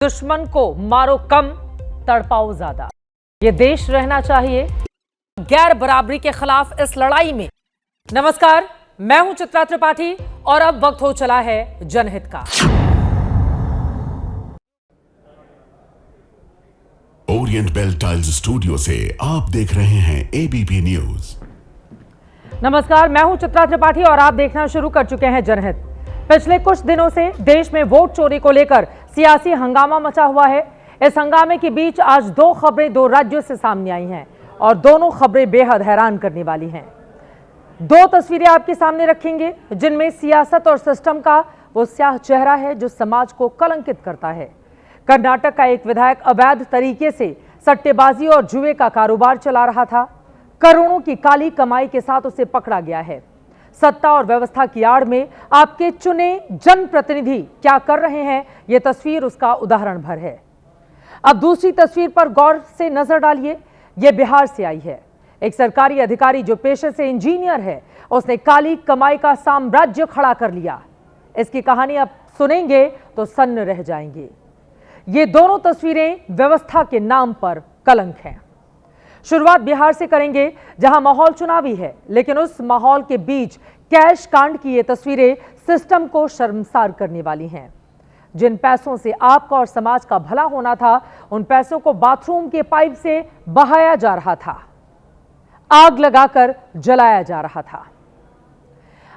दुश्मन को मारो कम, तड़पाओ ज्यादा। ये देश रहना चाहिए गैर बराबरी के खिलाफ इस लड़ाई में। नमस्कार, मैं हूं चित्रा त्रिपाठी और अब वक्त हो चला है जनहित का। ओरिएंट बेल टाइल्स स्टूडियो से आप देख रहे हैं एबीपी न्यूज। नमस्कार, मैं हूं चित्रा त्रिपाठी और आप देखना शुरू कर चुके हैं जनहित। पिछले कुछ दिनों से देश में वोट चोरी को लेकर सियासी हंगामा मचा हुआ है। इस हंगामे के बीच आज दो खबरें दो राज्यों से सामने आई हैं और दोनों खबरें बेहद हैरान करने वाली हैं। दो तस्वीरें आपके सामने रखेंगे जिनमें सियासत और सिस्टम का वो स्याह चेहरा है जो समाज को कलंकित करता है। कर्नाटक का एक विधायक अवैध तरीके से सट्टेबाजी और जुए का कारोबार चला रहा था। करोड़ों की काली कमाई के साथ उसे पकड़ा गया है। सत्ता और व्यवस्था की आड़ में आपके चुने जनप्रतिनिधि क्या कर रहे हैं, यह तस्वीर उसका उदाहरण भर है। अब दूसरी तस्वीर पर गौर से नजर डालिए। यह बिहार से आई है। एक सरकारी अधिकारी जो पेशे से इंजीनियर है, उसने काली कमाई का साम्राज्य खड़ा कर लिया। इसकी कहानी आप सुनेंगे तो सन्न रह जाएंगे। ये दोनों तस्वीरें व्यवस्था के नाम पर कलंक हैं। शुरुआत बिहार से करेंगे जहां माहौल चुनावी है, लेकिन उस माहौल के बीच कैश कांड की ये तस्वीरें सिस्टम को शर्मसार करने वाली हैं। जिन पैसों से आपका और समाज का भला होना था, उन पैसों को बाथरूम के पाइप से बहाया जा रहा था, आग लगाकर जलाया जा रहा था।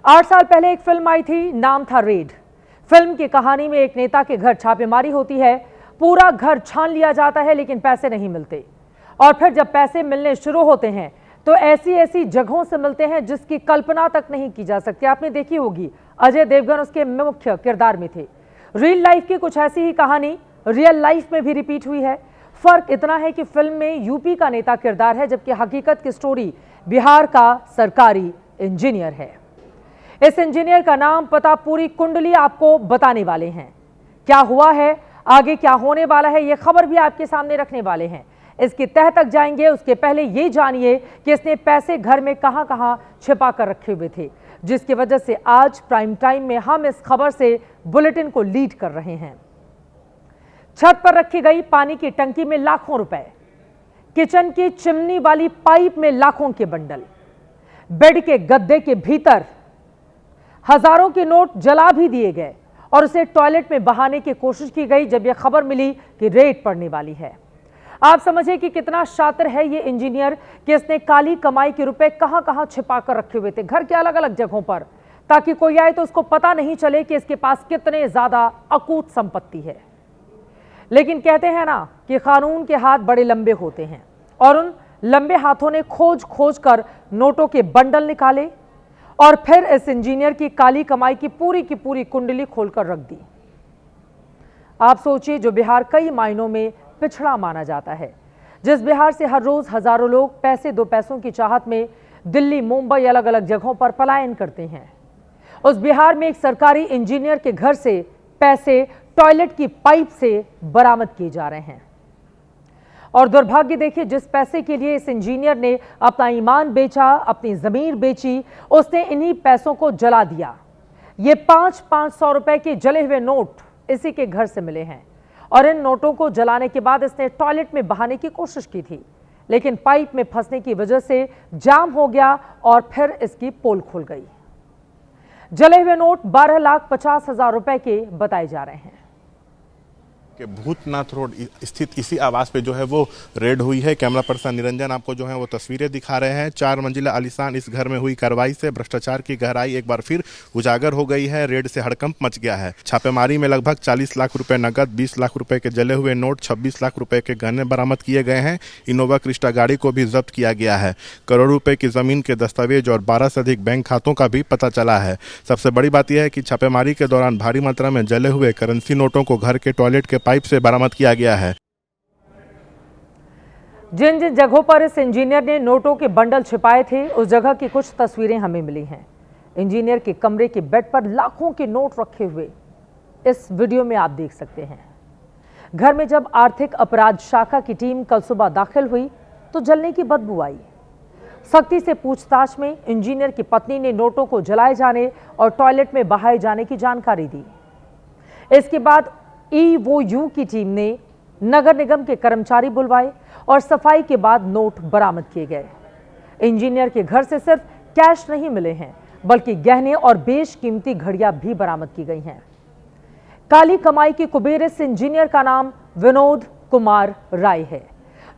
8 साल पहले एक फिल्म आई थी, नाम था रेड। फिल्म की कहानी में एक नेता के घर छापेमारी होती है। पूरा घर छान लिया जाता है लेकिन पैसे नहीं मिलते, और फिर जब पैसे मिलने शुरू होते हैं तो ऐसी ऐसी जगहों से मिलते हैं जिसकी कल्पना तक नहीं की जा सकती। आपने देखी होगी, अजय देवगन उसके मुख्य किरदार में थे। रियल लाइफ की कुछ ऐसी ही कहानी रियल लाइफ में भी रिपीट हुई है। फर्क इतना है कि फिल्म में यूपी का नेता किरदार है, जबकि हकीकत की स्टोरी बिहार का सरकारी इंजीनियर है। इस इंजीनियर का नाम, पता, पूरी कुंडली आपको बताने वाले हैं। क्या हुआ है, आगे क्या होने वाला है, यह खबर भी आपके सामने रखने वाले हैं। इसकी तह तक जाएंगे, उसके पहले ये जानिए कि इसने पैसे घर में कहां कहां छिपा कर रखे हुए थे, जिसकी वजह से आज प्राइम टाइम में हम इस खबर से बुलेटिन को लीड कर रहे हैं। छत पर रखी गई पानी की टंकी में लाखों रुपए, किचन की चिमनी वाली पाइप में लाखों के बंडल, बेड के गद्दे के भीतर हजारों के नोट जला भी दिए गए और उसे टॉयलेट में बहाने की कोशिश की गई जब यह खबर मिली कि रेड पड़ने वाली है। आप समझिए कि कितना शातिर है ये इंजीनियर कि इसने काली कमाई के रुपए कहां कहां छिपा कर रखे हुए थे, घर के अलग अलग जगहों पर, ताकि कोई आए तो उसको पता नहीं चले कि इसके पास कितने ज्यादा अकूत संपत्ति है। लेकिन कहते हैं ना कि कानून के हाथ बड़े लंबे होते हैं, और उन लंबे हाथों ने खोज खोज कर नोटों के बंडल निकाले और फिर इस इंजीनियर की काली कमाई की पूरी कुंडली खोलकर रख दी। आप सोचिए, जो बिहार कई मायनों में पिछड़ा माना जाता है, जिस बिहार से हर रोज हजारों लोग पैसे दो पैसों की चाहत में दिल्ली, मुंबई, अलग अलग जगहों पर पलायन करते हैं, उस बिहार में एक सरकारी इंजीनियर के घर से पैसे टॉयलेट की पाइप से बरामद किए जा रहे हैं। और दुर्भाग्य देखिए, जिस पैसे के लिए इस इंजीनियर ने अपना ईमान बेचा, अपनी जमीन बेची, उसने इन्हीं पैसों को जला दिया। ये 500 रुपए के जले हुए नोट इसी के घर से मिले हैं, और इन नोटों को जलाने के बाद इसने टॉयलेट में बहाने की कोशिश की थी, लेकिन पाइप में फंसने की वजह से जाम हो गया और फिर इसकी पोल खुल गई। जले हुए नोट 12,50,000 रुपए के बताए जा रहे हैं। कि भूतनाथ रोड स्थित इसी आवास पे जो है वो रेड हुई है। कैमरा पर्सन निरंजन आपको जो है वो तस्वीरें दिखा रहे हैं। 4 मंजिला आलीशान इस घर में हुई कार्रवाई से भ्रष्टाचार की गहराई एक बार फिर उजागर हो गई है। रेड से हड़कंप मच गया है। छापेमारी में लगभग 40 लाख रुपए नगद, 20 लाख रुपए के जले हुए नोट, 26 लाख रुपए के गहने बरामद किए गए हैं। इनोवा क्रिस्टा गाड़ी को भी जब्त किया गया है। करोड़ों रुपए की जमीन के दस्तावेज और 12 से अधिक बैंक खातों का भी पता चला है। सबसे बड़ी बात यह है कि छापेमारी के दौरान भारी मात्रा में जले हुए करेंसी नोटों को घर के टॉयलेट के पाइप से बरामद किया गया है। जिन जिन जगहों पर इस इंजीनियर ने नोटों के बंडल छिपाए थे, उस जगह की कुछ तस्वीरें हमें मिली हैं। इंजीनियर के कमरे के बेड पर लाखों के नोट रखे हुए इस वीडियो में आप देख सकते हैं। घर में जब आर्थिक अपराध शाखा की टीम कल सुबह दाखिल हुई तो जलने की बदबू आई। सख्ती से पूछताछ में इंजीनियर की पत्नी ने नोटों को जलाए जाने और टॉयलेट में बहाए जाने की जानकारी दी। इसके बाद ईओयू की टीम ने नगर निगम के कर्मचारी बुलवाए और सफाई के बाद नोट बरामद किए गए। इंजीनियर के घर से सिर्फ कैश नहीं मिले हैं, बल्कि गहने और बेशकीमती घड़ियां भी बरामद की गई हैं। काली कमाई के कुबेर इस इंजीनियर का नाम विनोद कुमार राय है,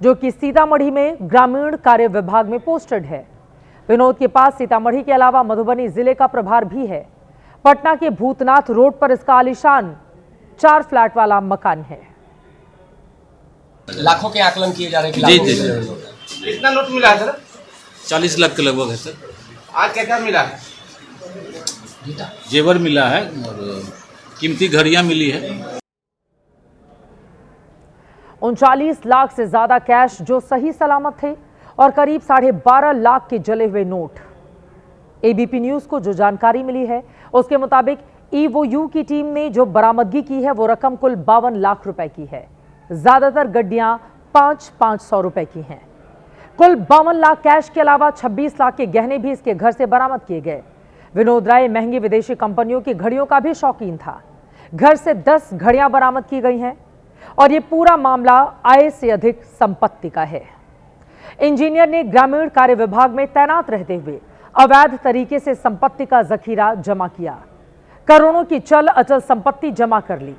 जो कि सीतामढ़ी में ग्रामीण कार्य विभाग में पोस्टेड है। विनोद के पास सीतामढ़ी के अलावा मधुबनी जिले का प्रभार भी है। पटना के भूतनाथ रोड पर इसका आलीशान 4 फ्लैट वाला मकान है। लाखों के आकलन किए जा रहे हैं। जी कितना नोट मिला है सर? 40 लाख के लगभग है सर। आज क्या क्या मिला है? जेवर मिला है और कीमती घड़ियां मिली है। 39 लाख से ज्यादा कैश जो सही सलामत थे और करीब 12.5 लाख के जले हुए नोट। एबीपी न्यूज को जो जानकारी मिली है उसके मुताबिक ईओयू की टीम ने जो बरामदगी की है वो रकम कुल 52 लाख रुपए की है। ज्यादातर गड्डियां 500 रुपए की हैं। कुल 52 लाख कैश के अलावा 26 लाख के गहने भी इसके घर से बरामद किए गए। विनोद राय महंगी विदेशी कंपनियों की घड़ियों का भी शौकीन था। घर से 10 घड़ियां बरामद की गई हैं और ये पूरा मामला आय से अधिक संपत्ति का है। इंजीनियर ने ग्रामीण कार्य विभाग में तैनात रहते हुए अवैध तरीके से संपत्ति का जखीरा जमा किया, करोड़ों की चल अचल संपत्ति जमा कर ली।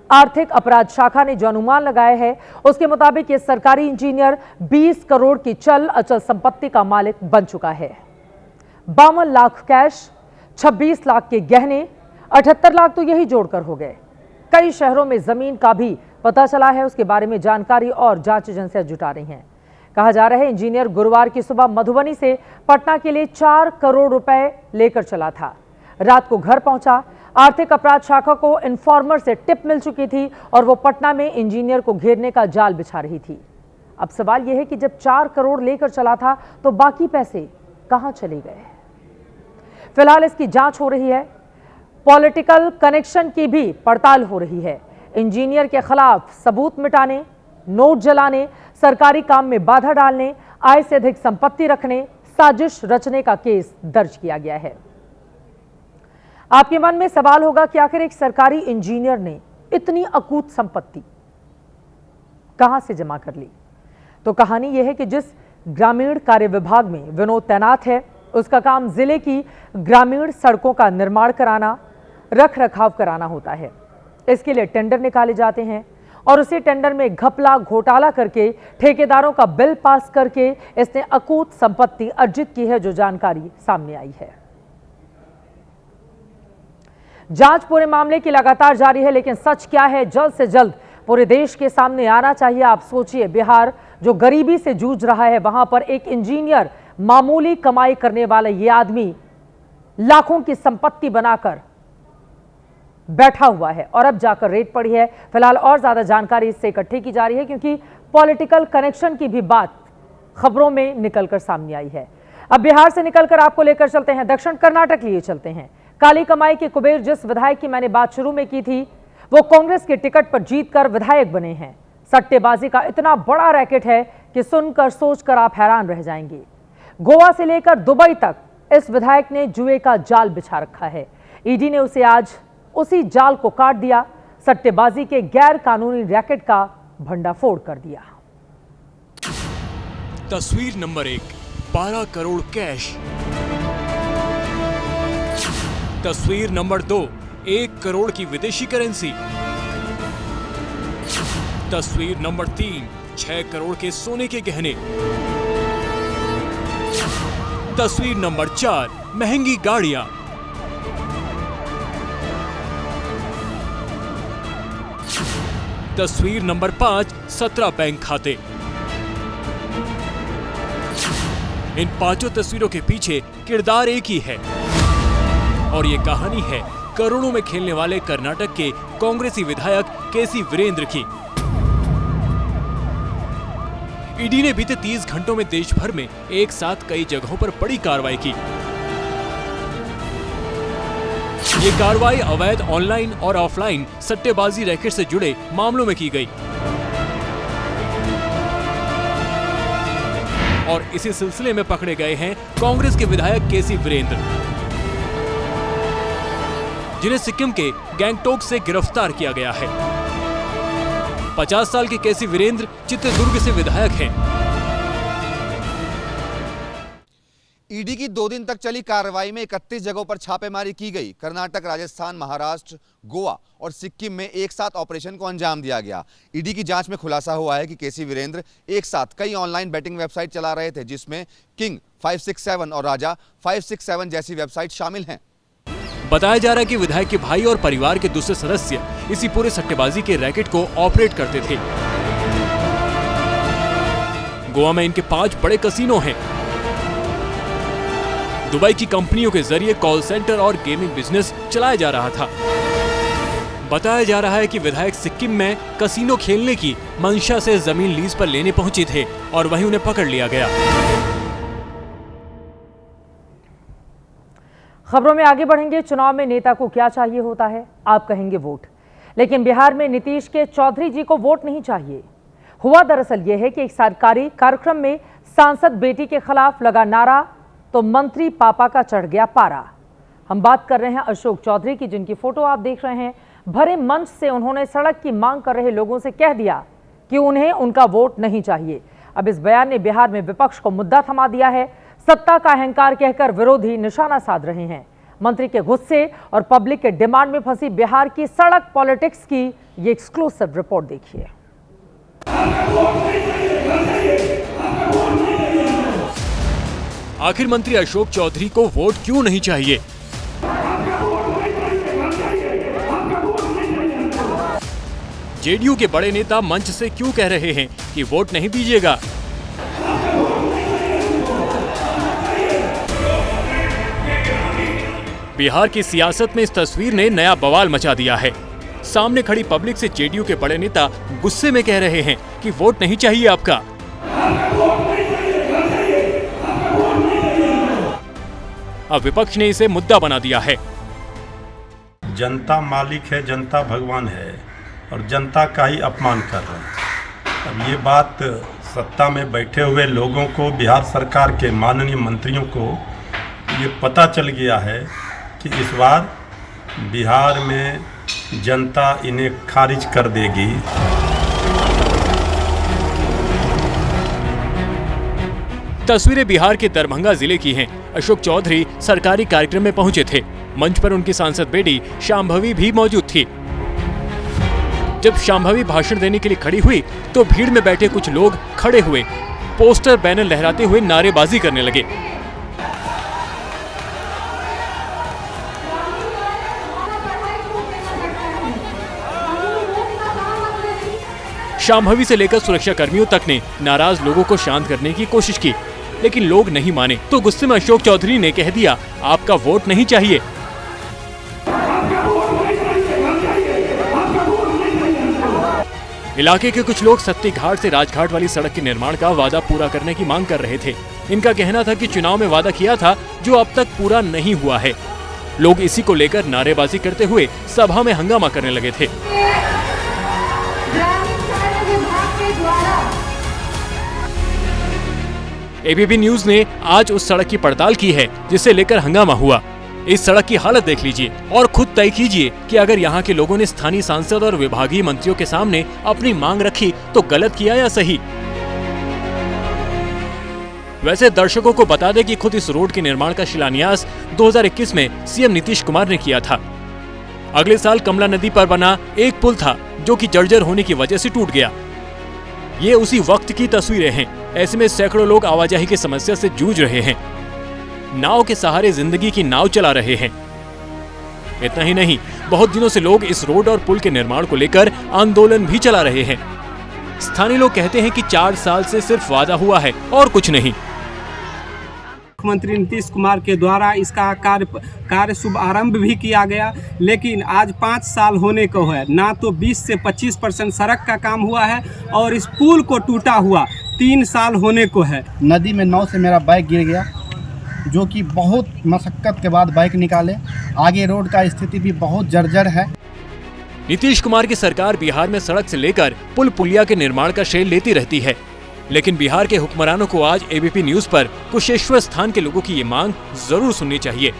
आर्थिक अपराध शाखा ने जो अनुमान लगाया है उसके मुताबिक ये सरकारी इंजीनियर 20 करोड़ की चल अचल संपत्ति का मालिक बन चुका है। 52 लाख कैश, 26 लाख के गहने, 78 लाख तो यही जोड़कर हो गए। कई शहरों में जमीन का भी पता चला है, उसके बारे में जानकारी और जांच एजेंसियां जुटा रही हैं। कहा जा रहा है इंजीनियर गुरुवार की सुबह मधुबनी से पटना के लिए 4 करोड़ रुपए लेकर चला था। रात को घर पहुंचा। आर्थिक अपराध शाखा को इन्फॉर्मर से टिप मिल चुकी थी और वो पटना में इंजीनियर को घेरने का जाल बिछा रही थी। अब सवाल यह है कि जब 4 करोड़ लेकर चला था तो बाकी पैसे कहां चले गए? फिलहाल इसकी जांच हो रही है। पॉलिटिकल कनेक्शन की भी पड़ताल हो रही है। इंजीनियर के खिलाफ सबूत मिटाने, नोट जलाने, सरकारी काम में बाधा डालने, आय से अधिक संपत्ति रखने, साजिश रचने का केस दर्ज किया गया है। आपके मन में सवाल होगा कि आखिर एक सरकारी इंजीनियर ने इतनी अकूत संपत्ति कहां से जमा कर ली? तो कहानी यह है कि जिस ग्रामीण कार्य विभाग में विनोद तैनात है उसका काम जिले की ग्रामीण सड़कों का निर्माण कराना, रख रखाव कराना होता है। इसके लिए टेंडर निकाले जाते हैं और उसी टेंडर में घपला घोटाला करके ठेकेदारों का बिल पास करके इसने अकूत संपत्ति अर्जित की है, जो जानकारी सामने आई है। जांच पूरे मामले की लगातार जारी है, लेकिन सच क्या है जल्द से जल्द पूरे देश के सामने आना चाहिए। आप सोचिए, बिहार जो गरीबी से जूझ रहा है, वहां पर एक इंजीनियर, मामूली कमाई करने वाला ये आदमी लाखों की संपत्ति बनाकर बैठा हुआ है और अब जाकर रेड पड़ी है। फिलहाल और ज्यादा जानकारी इससे इकट्ठी की जा रही है क्योंकि पॉलिटिकल कनेक्शन की भी बात खबरों में निकलकर सामने आई है। अब बिहार से निकलकर आपको लेकर चलते हैं दक्षिण कर्नाटक लिए चलते हैं। काली कमाई के कुबेर जिस विधायक की मैंने बात शुरू में की थी वो कांग्रेस के टिकट पर जीतकर विधायक बने हैं। सट्टेबाजी का इतना बड़ा रैकेट है कि सुनकर सोचकर आप हैरान रह जाएंगे। गोवा से लेकर दुबई तक इस विधायक ने जुए का जाल बिछा रखा है। ईडी ने उसे आज उसी जाल को काट दिया। सट्टेबाजी के गैर कानूनी रैकेट का भंडाफोड़ कर दिया। तस्वीर नंबर 1, 12 करोड़ कैश। तस्वीर नंबर 2, 1 करोड़ की विदेशी करेंसी। तस्वीर नंबर 3, 6 करोड़ के सोने के गहने। तस्वीर नंबर 4, महंगी गाड़ियां। तस्वीर नंबर 5, 17 बैंक खाते। इन 5 तस्वीरों के पीछे किरदार एक ही है और ये कहानी है करोड़ों में खेलने वाले कर्नाटक के कांग्रेसी विधायक केसी वीरेंद्र की। ईडी ने बीते 30 घंटों में देश भर में एक साथ कई जगहों पर बड़ी कार्रवाई की। ये कार्रवाई अवैध ऑनलाइन और ऑफलाइन सट्टेबाजी रैकेट से जुड़े मामलों में की गई और इसी सिलसिले में पकड़े गए हैं कांग्रेस के विधायक केसी वीरेंद्र, जिन्हें सिक्किम के गैंगटोक से गिरफ्तार किया गया है। 50 साल के केसी वीरेंद्र चित्रदुर्ग से विधायक हैं। ईडी की 2 दिन तक चली कार्रवाई में 31 जगहों पर छापेमारी की गई। कर्नाटक, राजस्थान, महाराष्ट्र, गोवा और सिक्किम में एक साथ ऑपरेशन को अंजाम दिया गया। ईडी की जांच में खुलासा हुआ है कि केसी वीरेंद्र एक साथ कई ऑनलाइन बेटिंग वेबसाइट चला रहे थे, जिसमें किंग 567 और राजा 567 जैसी वेबसाइट शामिल हैं। बताया जा रहा है कि विधायक के भाई और परिवार के दूसरे सदस्य इसी पूरे सट्टेबाजी के रैकेट को ऑपरेट करते थे। गोवा में इनके 5 बड़े कसिनो हैं। दुबई की कंपनियों के जरिए कॉल सेंटर और गेमिंग बिजनेस चलाया जा रहा था। बताया जा रहा है कि विधायक सिक्किम में कसिनो खेलने की मंशा से जमीन लीज पर लेने पहुंचे थे और वहीं उन्हें पकड़ लिया गया। खबरों में आगे बढ़ेंगे। चुनाव में नेता को क्या चाहिए होता है? आप कहेंगे वोट, लेकिन बिहार में नीतीश के चौधरी जी को वोट नहीं चाहिए। हुआ दरअसल यह है कि एक सरकारी कार्यक्रम में सांसद बेटी के खिलाफ लगा नारा तो मंत्री पापा का चढ़ गया पारा। हम बात कर रहे हैं अशोक चौधरी की, जिनकी फोटो आप देख रहे हैं। भरे मंच से उन्होंने सड़क की मांग कर रहे लोगों से कह दिया कि उन्हें उनका वोट नहीं चाहिए। अब इस बयान ने बिहार में विपक्ष को मुद्दा थमा दिया है। सत्ता का अहंकार कहकर विरोधी निशाना साध रहे हैं। मंत्री के गुस्से और पब्लिक के डिमांड में फंसी बिहार की सड़क पॉलिटिक्स की ये एक्सक्लूसिव रिपोर्ट देखिए। आखिर मंत्री अशोक चौधरी को वोट क्यों नहीं चाहिए? जेडीयू के बड़े नेता मंच से क्यों कह रहे हैं कि वोट नहीं दीजिएगा? बिहार की सियासत में इस तस्वीर ने नया बवाल मचा दिया है। सामने खड़ी पब्लिक से जेडीयू के बड़े नेता गुस्से में कह रहे हैं कि वोट नहीं चाहिए आपका। अब विपक्ष ने इसे मुद्दा बना दिया है। जनता मालिक है, जनता भगवान है और जनता का ही अपमान कर रहे हैं। अब ये बात सत्ता में बैठे हुए लोगों को, बिहार सरकार के माननीय मंत्रियों को ये पता चल गया है कि इस बार बिहार में जनता इन्हें खारिज कर देगी। तस्वीरें बिहार के दरभंगा जिले की हैं। अशोक चौधरी सरकारी कार्यक्रम में पहुंचे थे। मंच पर उनकी सांसद बेटी शांभवी भी मौजूद थी। जब शांभवी भाषण देने के लिए खड़ी हुई तो भीड़ में बैठे कुछ लोग खड़े हुए, पोस्टर बैनर लहराते हुए नारेबाजी करने लगे। शांभवी से लेकर सुरक्षा कर्मियों तक ने नाराज लोगों को शांत करने की कोशिश की, लेकिन लोग नहीं माने। तो गुस्से में अशोक चौधरी ने कह दिया, आपका वोट नहीं चाहिए। इलाके के कुछ लोग सत्ती घाट से राजघाट वाली सड़क के निर्माण का वादा पूरा करने की मांग कर रहे थे। इनका कहना था कि चुनाव में वादा किया था जो अब तक पूरा नहीं हुआ है। लोग इसी को लेकर नारेबाजी करते हुए सभा में हंगामा करने लगे थे। एबीपी न्यूज ने आज उस सड़क की पड़ताल की है जिसे लेकर हंगामा हुआ। इस सड़क की हालत देख लीजिए और खुद तय कीजिए कि अगर यहाँ के लोगों ने स्थानीय सांसद और विभागीय मंत्रियों के सामने अपनी मांग रखी तो गलत किया या सही। वैसे दर्शकों को बता दें कि खुद इस रोड के निर्माण का शिलान्यास 2021 में सीएम नीतीश कुमार ने किया था। अगले साल कमला नदी पर बना एक पुल था जो कि जर्जर होने की वजह से टूट गया। ये उसी वक्त की तस्वीरें हैं। ऐसे में सैकड़ों लोग आवाजाही की समस्या से जूझ रहे हैं। नाव के सहारे जिंदगी की नाव चला रहे हैं। इतना ही नहीं, बहुत दिनों से लोग इस रोड और पुल के निर्माण को लेकर आंदोलन भी चला रहे हैं। स्थानीय लोग कहते हैं कि 4 साल से सिर्फ वादा हुआ है और कुछ नहीं। मुख्यमंत्री नीतीश कुमार के द्वारा इसका कार्य शुभारंभ भी किया गया, लेकिन आज 5 साल होने को है, ना तो 20 से 25% सड़क का काम हुआ है और इस पुल को टूटा हुआ 3 साल होने को है। नदी में नाव से मेरा बाइक गिर गया, जो कि बहुत मशक्कत के बाद बाइक निकाले। आगे रोड का स्थिति भी बहुत जर्जर है। नीतीश कुमार की सरकार बिहार में सड़क से लेकर पुल पुलिया के निर्माण का श्रेय लेती रहती है, लेकिन बिहार के हुक्मरानों को आज एबीपी न्यूज पर कुशेश्वर स्थान के लोगों की ये मांग जरूर सुननी चाहिए।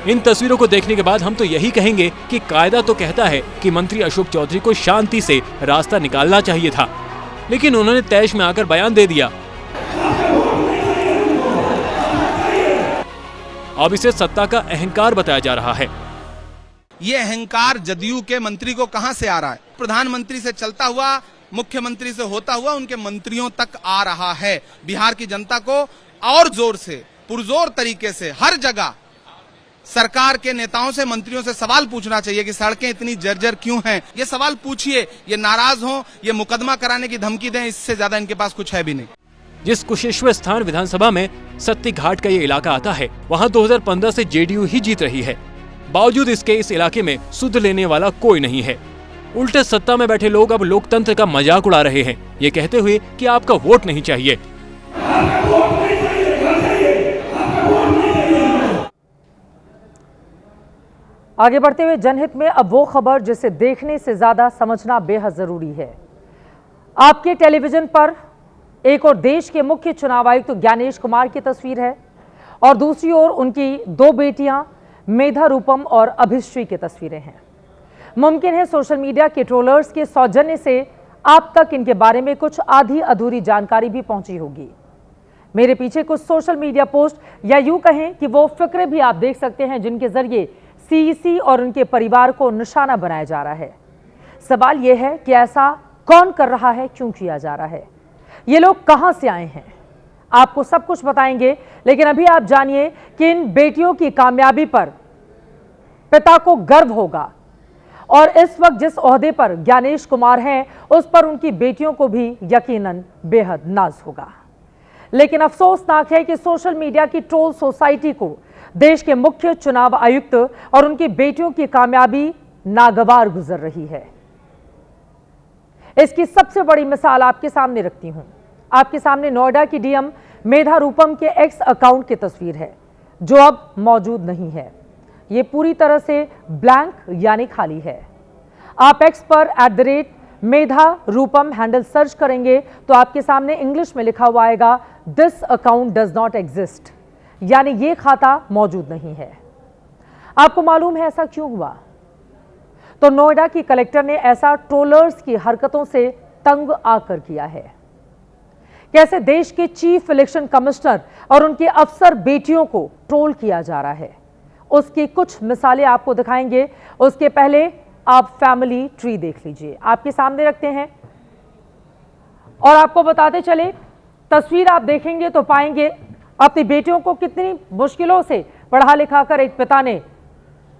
इन तस्वीरों को देखने के बाद हम तो यही कहेंगे कि कायदा तो कहता है कि मंत्री अशोक चौधरी को शांति से रास्ता निकालना चाहिए था, लेकिन उन्होंने तैश में आकर बयान दे दिया। अब इसे सत्ता का अहंकार बताया जा रहा है। ये अहंकार जदयू के मंत्री को कहां से आ रहा है? प्रधानमंत्री से चलता हुआ, मुख्यमंत्री से होता हुआ उनके मंत्रियों तक आ रहा है। बिहार की जनता को और जोर से, पुरजोर तरीके से हर जगह सरकार के नेताओं से, मंत्रियों से सवाल पूछना चाहिए कि सड़कें इतनी जर्जर क्यों हैं। ये सवाल पूछिए, ये नाराज हों, ये मुकदमा कराने की धमकी दें, इससे ज्यादा इनके पास कुछ है भी नहीं। जिस कुशेश्वर स्थान विधानसभा में सत्ती घाट का ये इलाका आता है, वहाँ 2015 से जेडीयू ही जीत रही है। बावजूद इसके इस इलाके में सुध लेने वाला कोई नहीं है। उल्टे सत्ता में बैठे लोग अब लोकतंत्र का मजाक उड़ा रहे हैं, ये कहते हुए कि आपका वोट नहीं चाहिए। आगे बढ़ते हुए जनहित में अब वो खबर जिसे देखने से ज्यादा समझना बेहद जरूरी है। आपके टेलीविजन पर एक और देश के मुख्य चुनाव आयुक्त ज्ञानेश कुमार की तस्वीर है और दूसरी ओर उनकी दो बेटियां मेधा रूपम और अभिश्री की तस्वीरें हैं। मुमकिन है सोशल मीडिया के ट्रोलर्स के सौजन्य से आप तक इनके बारे में कुछ आधी अधूरी जानकारी भी पहुंची होगी। मेरे पीछे कुछ सोशल मीडिया पोस्ट या यूं कहें कि वो फिक्रे भी आप देख सकते हैं जिनके जरिए सीईसी और उनके परिवार को निशाना बनाया जा रहा है। सवाल यह है कि ऐसा कौन कर रहा है, क्यों किया जा रहा है, ये लोग कहां से आए हैं। आपको सब कुछ बताएंगे, लेकिन अभी आप जानिए कि इन बेटियों की कामयाबी पर पिता को गर्व होगा और इस वक्त जिस ओहदे पर ज्ञानेश कुमार हैं उस पर उनकी बेटियों को भी यकीनन बेहद नाज होगा। लेकिन अफसोसनाक है कि सोशल मीडिया की ट्रोल सोसाइटी को देश के मुख्य चुनाव आयुक्त और उनकी बेटियों की कामयाबी नागवार गुजर रही है। इसकी सबसे बड़ी मिसाल आपके सामने रखती हूं। आपके सामने नोएडा की डीएम मेधा रूपम के एक्स अकाउंट की तस्वीर है जो अब मौजूद नहीं है। यह पूरी तरह से ब्लैंक यानी खाली है। आप एक्स पर @मेधा रूपम हैंडल सर्च करेंगे तो आपके सामने इंग्लिश में लिखा हुआ आएगा this account does not exist, यानी ये खाता मौजूद नहीं है। आपको मालूम है ऐसा क्यों हुआ? तो नोएडा की कलेक्टर ने ऐसा ट्रोलर्स की हरकतों से तंग आकर किया है। कैसे देश के चीफ इलेक्शन कमिश्नर और उनके अफसर बेटियों को ट्रोल किया जा रहा है, उसकी कुछ मिसालें आपको दिखाएंगे। उसके पहले आप फैमिली ट्री देख लीजिए, आपके सामने रखते हैं और आपको बताते चले, तस्वीर आप देखेंगे तो पाएंगे अपनी बेटियों को कितनी मुश्किलों से पढ़ा लिखा कर एक पिता ने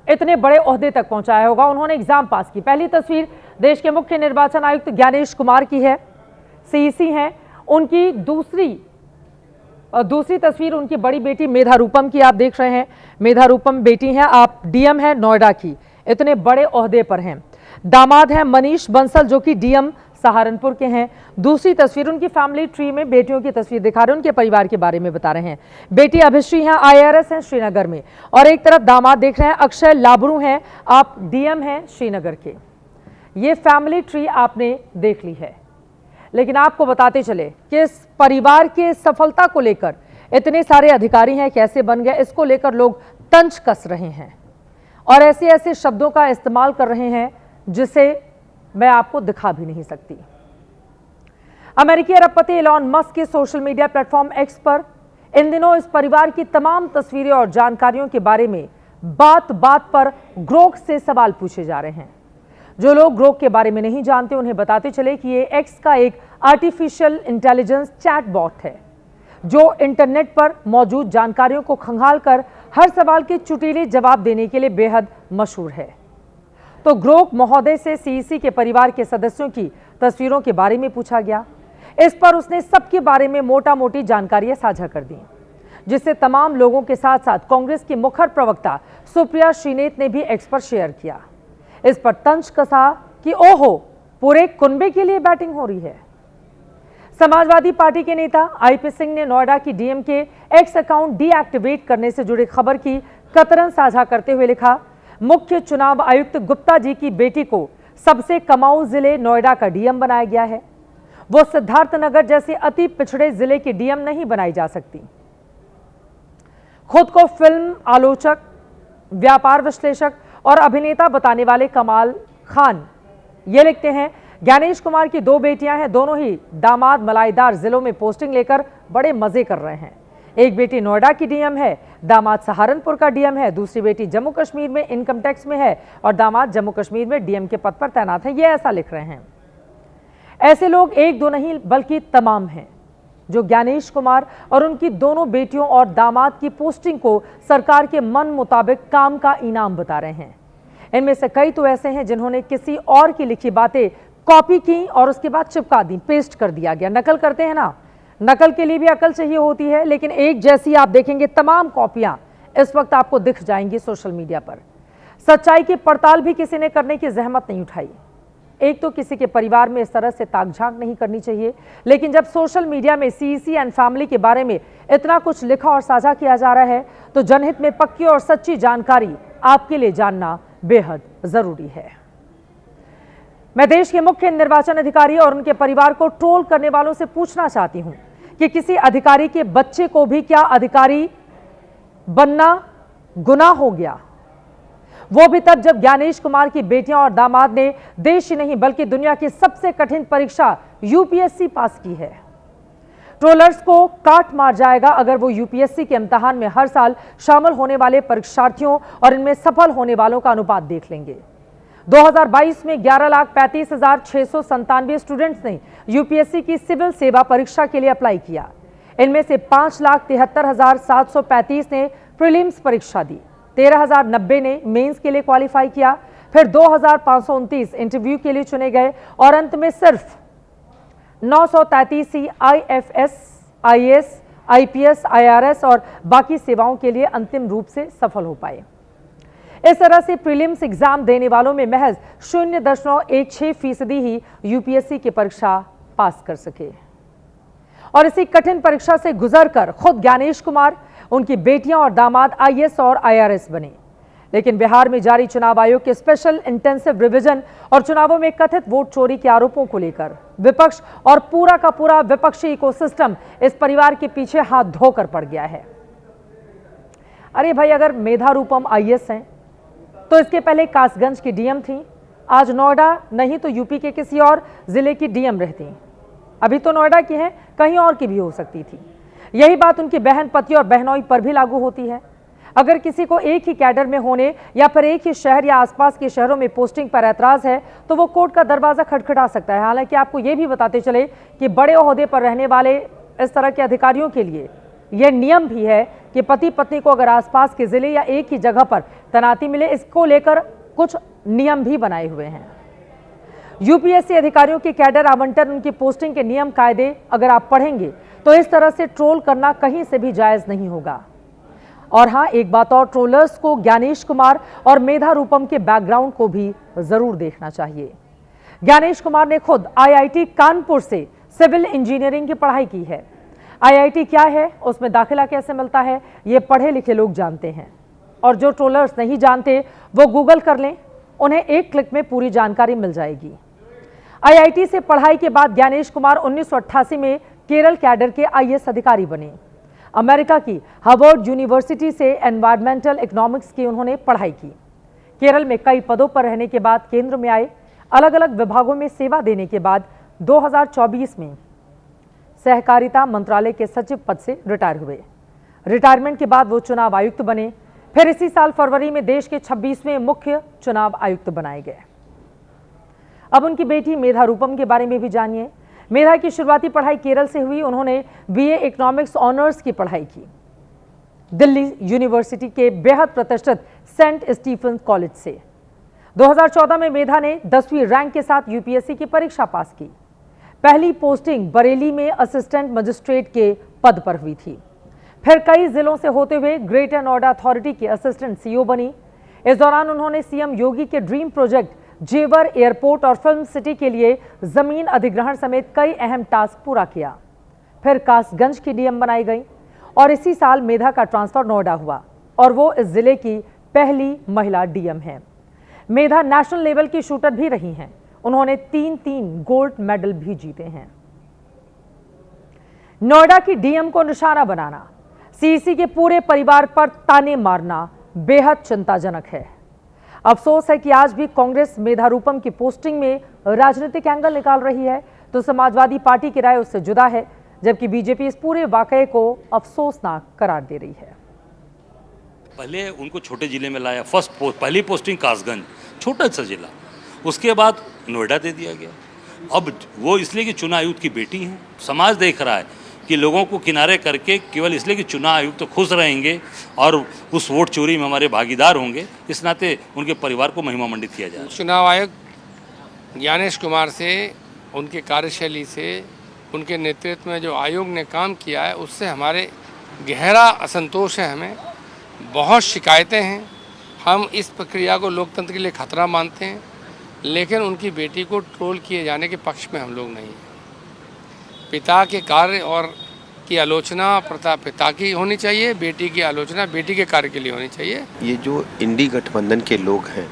इतने बड़े ओहदे तक पहुंचाया होगा। उन्होंने एग्जाम पास की। पहली तस्वीर देश के मुख्य निर्वाचन आयुक्त ज्ञानेश कुमार की है, सीईसी हैं। उनकी दूसरी तस्वीर उनकी बड़ी बेटी मेधा रूपम की आप देख रहे हैं। मेधा रूपम बेटी हैं, आप डीएम हैं नोएडा की, इतने बड़े ओहदे पर हैं। दामाद हैं मनीष बंसल जो कि डीएम सहारनपुर के हैं। दूसरी तस्वीर उनकी फैमिली ट्री में बेटियों की तस्वीर दिखा रहे हैं, उनके परिवार के बारे में बता रहे हैं। बेटी अभिश्री हैं, IAS हैं श्रीनगर में, और एक तरफ दामाद देख रहे हैं अक्षय लाबरू हैं, आप डीएम हैं श्रीनगर के। ये फैमिली ट्री आपने देख ली है, लेकिन आपको बताते चले कि इस परिवार के सफलता को लेकर इतने सारे अधिकारी हैं, कैसे बन गए, इसको लेकर लोग तंज कस रहे हैं और ऐसे ऐसे शब्दों का इस्तेमाल कर रहे हैं जिसे मैं आपको दिखा भी नहीं सकती। अमेरिकी अरबपति एलॉन मस्क के सोशल मीडिया प्लेटफॉर्म एक्स पर इन दिनों इस परिवार की तमाम तस्वीरें और जानकारियों के बारे में बात बात पर ग्रोक से सवाल पूछे जा रहे हैं। जो लोग ग्रोक के बारे में नहीं जानते उन्हें बताते चले कि ये एक्स का एक आर्टिफिशियल इंटेलिजेंस चैट बॉट है जो इंटरनेट पर मौजूद जानकारियों को खंगाल कर हर सवाल के चुटीले जवाब देने के लिए बेहद मशहूर है। तो ग्रोक महोदय से सीईसी के परिवार के सदस्यों की तस्वीरों के बारे में पूछा गया। इस पर उसने सबके बारे में मोटा मोटी जानकारियां साझा कर दी, जिससे तमाम लोगों के साथ साथ कांग्रेस की मुखर प्रवक्ता सुप्रिया श्रीनेत ने भी एक्स पर शेयर किया। इस पर तंज कसा कि ओहो, पूरे कुनबे के लिए बैटिंग हो रही है। समाजवादी पार्टी के नेता आईपी सिंह ने नोएडा की डीएम के एक्स अकाउंट डीएक्टिवेट करने से जुड़ी खबर की कतरन साझा करते हुए लिखा, मुख्य चुनाव आयुक्त गुप्ता जी की बेटी को सबसे कमाऊ जिले नोएडा का डीएम बनाया गया है। वो सिद्धार्थनगर जैसे अति पिछड़े जिले की डीएम नहीं बनाई जा सकती। खुद को फिल्म आलोचक व्यापार विश्लेषक और अभिनेता बताने वाले कमाल खान ये लिखते हैं, ज्ञानेश कुमार की 2 बेटियां हैं, दोनों ही दामाद मलाईदार जिलों में पोस्टिंग लेकर बड़े मजे कर रहे हैं। एक बेटी नोएडा की डीएम है, दामाद सहारनपुर का डीएम है, दूसरी बेटी जम्मू कश्मीर में इनकम टैक्स में है और दामाद जम्मू कश्मीर में डीएम के पद पर तैनात है। ये ऐसा लिख रहे हैं। ऐसे लोग 1-2 नहीं बल्कि तमाम हैं जो ज्ञानेश कुमार और उनकी दोनों बेटियों और दामाद की पोस्टिंग को सरकार के मन मुताबिक काम का इनाम बता रहे हैं। इनमें से कई तो ऐसे हैं जिन्होंने किसी और की लिखी बातें कॉपी की और उसके बाद चिपका दी, पेस्ट कर दिया गया। नकल करते हैं ना, नकल के लिए भी अकल चाहिए होती है, लेकिन एक जैसी आप देखेंगे तमाम कॉपियां इस वक्त आपको दिख जाएंगी सोशल मीडिया पर। सच्चाई की पड़ताल भी किसी ने करने की जहमत नहीं उठाई। एक तो किसी के परिवार में इस तरह से ताक-झांक नहीं करनी चाहिए, लेकिन जब सोशल मीडिया में सीईसी एंड फैमिली के बारे में इतना कुछ लिखा और साझा किया जा रहा है तो जनहित में पक्की और सच्ची जानकारी आपके लिए जानना बेहद जरूरी है। मैं देश के मुख्य निर्वाचन अधिकारी और उनके परिवार को ट्रोल करने वालों से पूछना चाहती हूं कि किसी अधिकारी के बच्चे को भी क्या अधिकारी बनना गुनाह हो गया? वो भी तब जब ज्ञानेश कुमार की बेटियां और दामाद ने देश ही नहीं बल्कि दुनिया की सबसे कठिन परीक्षा यूपीएससी पास की है। ट्रोलर्स को काट मार जाएगा अगर वो यूपीएससी के इम्तिहान में हर साल शामिल होने वाले परीक्षार्थियों और इनमें सफल होने वालों का अनुपात देख लेंगे। 2022 में 11,35,697 स्टूडेंट्स ने यूपीएससी की सिविल सेवा परीक्षा के लिए अप्लाई किया। इनमें से 5,73,735 ने प्रीलिम्स परीक्षा दी, 13,090 ने मेंस के लिए क्वालिफाई किया, फिर 2,529 इंटरव्यू के लिए चुने गए और अंत में सिर्फ 933 ही आईएफएस, आईएएस, आईपीएस, आईआरएस और बाकी सेवाओं के लिए अंतिम रूप से सफल हो पाए। इस तरह से प्रीलिम्स एग्जाम देने वालों में महज 0.16% ही यूपीएससी की परीक्षा पास कर सके और इसी कठिन परीक्षा से गुजरकर खुद ज्ञानेश कुमार, उनकी बेटियां और दामाद आईएएस और आईआरएस बने। लेकिन बिहार में जारी चुनाव आयोग के स्पेशल इंटेंसिव रिवीजन और चुनावों में कथित वोट चोरी के आरोपों को लेकर विपक्ष और पूरा का पूरा विपक्षी इकोसिस्टम इस परिवार के पीछे हाथ धोकर पड़ गया है। अरे भाई, अगर मेधा रूपम आईएएस हैं तो इसके पहले कासगंज की डीएम थी, आज नोएडा नहीं तो यूपी के किसी और जिले की डीएम रहती। अभी तो नोएडा की हैं, कहीं और की भी हो सकती थी। यही बात उनकी बहन, पति और बहनोई पर भी लागू होती है। अगर किसी को एक ही कैडर में होने या फिर एक ही शहर या आसपास के शहरों में पोस्टिंग पर ऐतराज है तो वो कोर्ट का दरवाजा खटखटा सकता है। हालांकि आपको ये भी बताते चले कि बड़े ओहदे पर रहने वाले इस तरह के अधिकारियों के लिए यह नियम भी है कि पति पत्नी को अगर आसपास के जिले या एक ही जगह पर तैनाती मिले, इसको लेकर कुछ नियम भी बनाए हुए हैं। यूपीएससी अधिकारियों के कैडर आवंटन, उनकी पोस्टिंग के नियम कायदे अगर आप पढ़ेंगे तो इस तरह से ट्रोल करना कहीं से भी जायज नहीं होगा। और हाँ, एक बात और, ट्रोलर्स को ज्ञानेश कुमार और मेधा रूपम के बैकग्राउंड को भी जरूर देखना चाहिए। ज्ञानेश कुमार ने खुद आईआईटी कानपुर से सिविल इंजीनियरिंग की पढ़ाई की है। आईआईटी क्या है, उसमें दाखिला कैसे मिलता है, ये पढ़े लिखे लोग जानते हैं और जो ट्रोलर्स नहीं जानते वो गूगल कर लें, उन्हें एक क्लिक में पूरी जानकारी मिल जाएगी। आईआईटी से पढ़ाई के बाद ज्ञानेश कुमार 1988 में केरल कैडर के आईएएस अधिकारी बने। अमेरिका की हार्वर्ड यूनिवर्सिटी से एनवायरमेंटल इकोनॉमिक्स की उन्होंने पढ़ाई की। केरल में कई पदों पर रहने के बाद केंद्र में आए। अलग अलग विभागों में सेवा देने के बाद 2024 में सहकारिता मंत्रालय के सचिव पद से रिटायर हुए। रिटायरमेंट के बाद वो चुनाव आयुक्त बने। फिर इसी साल फरवरी में देश के 26वें मुख्य चुनाव आयुक्त बनाए गए। अब उनकी बेटी मेधा रूपम के बारे में भी जानिए। मेधा की शुरुआती पढ़ाई केरल से हुई। उन्होंने बीए इकोनॉमिक्स ऑनर्स की पढ़ाई की दिल्ली यूनिवर्सिटी के बेहद प्रतिष्ठित सेंट स्टीफन कॉलेज से। 2014 में मेधा ने 10वीं रैंक के साथ यूपीएससी की परीक्षा पास की। पहली पोस्टिंग बरेली में असिस्टेंट मजिस्ट्रेट के पद पर हुई थी। फिर कई जिलों से होते हुए ग्रेटर नोएडा अथॉरिटी की असिस्टेंट सीईओ बनी। इस दौरान उन्होंने सीएम योगी के ड्रीम प्रोजेक्ट जेवर एयरपोर्ट और फिल्म सिटी के लिए जमीन अधिग्रहण समेत कई अहम टास्क पूरा किया। फिर कासगंज की डीएम बनाई गई और इसी साल मेधा का ट्रांसफर नोएडा हुआ और वो इस जिले की पहली महिला डीएम है। मेधा नेशनल लेवल की शूटर भी रही हैं। उन्होंने 3 गोल्ड मेडल भी जीते हैं। नोएडा की डीएम को निशाना बनाना, सीईसी के पूरे परिवार पर ताने मारना बेहद चिंताजनक है। अफसोस है कि आज भी कांग्रेस मेधारूपम की पोस्टिंग में राजनीतिक एंगल निकाल रही है, तो समाजवादी पार्टी की राय उससे जुदा है, जबकि बीजेपी इस पूरे वाकये को अफसोसनाक करार दे रही है। पहले उनको छोटे जिले में लाया, पहली पोस्टिंग कासगंज, छोटा सा जिला, उसके बाद नोएडा दे दिया गया। अब वो इसलिए कि चुनाव आयुक्त की बेटी हैं, समाज देख रहा है कि लोगों को किनारे करके केवल इसलिए कि चुनाव आयुक्त तो खुश रहेंगे और उस वोट चोरी में हमारे भागीदार होंगे, इस नाते उनके परिवार को महिमा मंडित किया जाए। चुनाव आयुक्त ज्ञानेश कुमार से, उनके कार्यशैली से, उनके नेतृत्व में जो आयोग ने काम किया है, उससे हमारे गहरा असंतोष है। हमें बहुत शिकायतें हैं। हम इस प्रक्रिया को लोकतंत्र के लिए खतरा मानते हैं, लेकिन उनकी बेटी को ट्रोल किए जाने के पक्ष में हम लोग नहीं हैं। पिता के कार्य और की आलोचना पिता की होनी चाहिए, बेटी की आलोचना बेटी के कार्य के लिए होनी चाहिए। ये जो इंडी गठबंधन के लोग हैं,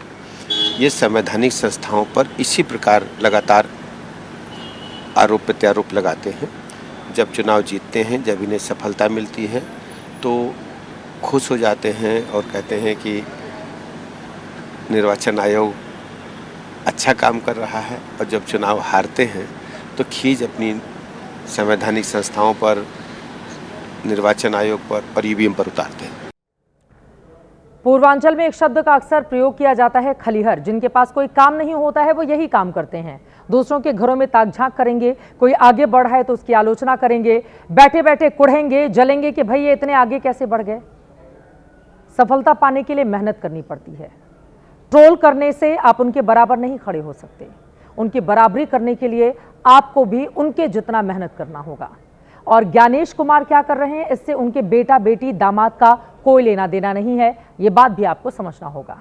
ये संवैधानिक संस्थाओं पर इसी प्रकार लगातार आरोप प्रत्यारोप लगाते हैं। जब चुनाव जीतते हैं, जब इन्हें सफलता मिलती है तो खुश हो जाते हैं और कहते हैं कि निर्वाचन आयोग अच्छा काम कर रहा है, और जब चुनाव हारते हैं तो खींच अपनी संवैधानिक संस्थाओं पर, निर्वाचन आयोग पर और ईवीएम पर उतारते हैं। पूर्वांचल में एक शब्द का अक्सर प्रयोग किया जाता है, खलीहर। जिनके पास कोई काम नहीं होता है वो यही काम करते हैं। दूसरों के घरों में ताक झांक करेंगे, कोई आगे बढ़ रहा है तो उसकी आलोचना करेंगे, बैठे बैठे कुढ़ेंगे, जलेंगे कि भाई ये इतने आगे कैसे बढ़ गए। सफलता पाने के लिए मेहनत करनी पड़ती है। ट्रोल करने से आप उनके बराबर नहीं खड़े हो सकते। उनकी बराबरी करने के लिए आपको भी उनके जितना मेहनत करना होगा। और ज्ञानेश कुमार क्या कर रहे हैं, इससे उनके बेटा बेटी दामाद का कोई लेना देना नहीं है, ये बात भी आपको समझना होगा।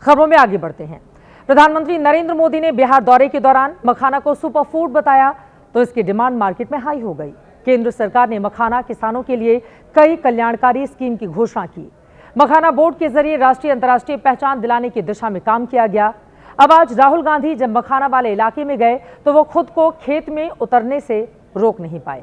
खबरों में आगे बढ़ते हैं। प्रधानमंत्री नरेंद्र मोदी ने बिहार दौरे के दौरान मखाना को सुपर फूड बताया तो इसकी डिमांड मार्केट में हाई हो गई। केंद्र सरकार ने मखाना किसानों के लिए कई कल्याणकारी स्कीम की घोषणा की। मखाना बोर्ड के जरिए राष्ट्रीय अंतर्राष्ट्रीय पहचान दिलाने की दिशा में काम किया गया। अब आज राहुल गांधी जब मखाना वाले इलाके में गए तो वो खुद को खेत में उतरने से रोक नहीं पाए।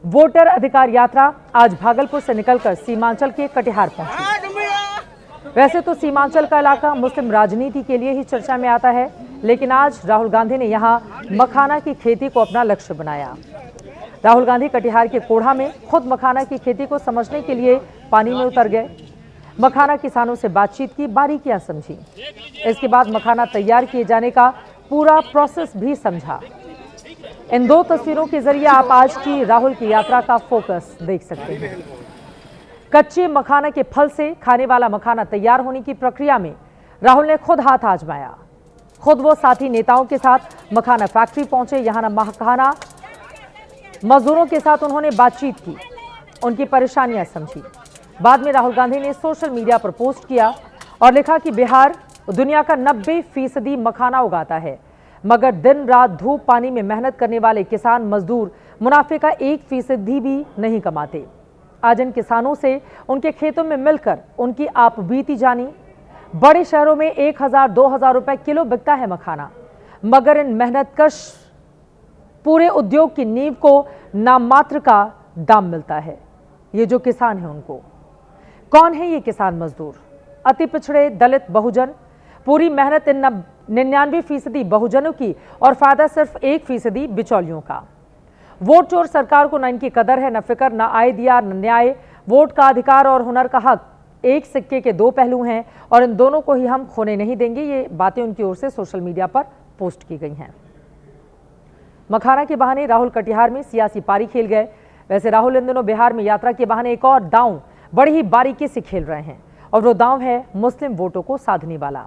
वोटर अधिकार यात्रा आज भागलपुर से निकलकर सीमांचल के कटिहार पहुंची। वैसे तो सीमांचल का इलाका मुस्लिम राजनीति के लिए ही चर्चा में आता है, लेकिन आज राहुल गांधी ने यहां मखाना की खेती को अपना लक्ष्य बनाया। राहुल गांधी कटिहार के कोढ़ा में खुद मखाना की खेती को समझने के लिए पानी में उतर गए। मखाना किसानों से बातचीत की, बारीकियां समझी। इसके बाद मखाना तैयार किए जाने का पूरा प्रोसेस भी समझा। इन दो तस्वीरों के जरिए आप आज की राहुल की यात्रा का फोकस देख सकते हैं। कच्चे मखाना के फल से खाने वाला मखाना तैयार होने की प्रक्रिया में राहुल ने खुद हाथ आजमाया। खुद वो साथी नेताओं के साथ मखाना फैक्ट्री पहुंचे। यहां मखाना मजदूरों के साथ उन्होंने बातचीत की, उनकी परेशानियां समझी। बाद में राहुल गांधी ने सोशल मीडिया पर पोस्ट किया और लिखा कि बिहार दुनिया का 90% मखाना उगाता है, मगर दिन रात धूप पानी में मेहनत करने वाले किसान मजदूर मुनाफे का 1% भी नहीं कमाते। आज इन किसानों से उनके खेतों में मिलकर उनकी आप बीती जानी। बड़े शहरों में 1000-2000 रुपए किलो बिकता है मखाना, मगर इन मेहनतकश पूरे उद्योग की नींव को नाम मात्र का दाम मिलता है। ये जो किसान है उनको कौन है? ये किसान मजदूर, अति पिछड़े, दलित, बहुजन। पूरी मेहनत इन 99% बहुजनों की और फायदा सिर्फ 1% बिचौलियों का। वोट चोर सरकार को न इनकी कदर है, न फिक्र, न आय दिया, न न्याय। वोट का अधिकार और हुनर का हक एक सिक्के के दो पहलू हैं और इन दोनों को ही हम खोने नहीं देंगे। ये बातें उनकी ओर से सोशल मीडिया पर पोस्ट की गई हैं। मखाना के बहाने राहुल कटिहार में सियासी पारी खेल गए। वैसे राहुल इन दिनों बिहार में यात्रा के बहाने एक और दांव बड़ी ही बारीकी से खेल रहे हैं और वो दांव है मुस्लिम वोटों को साधने वाला।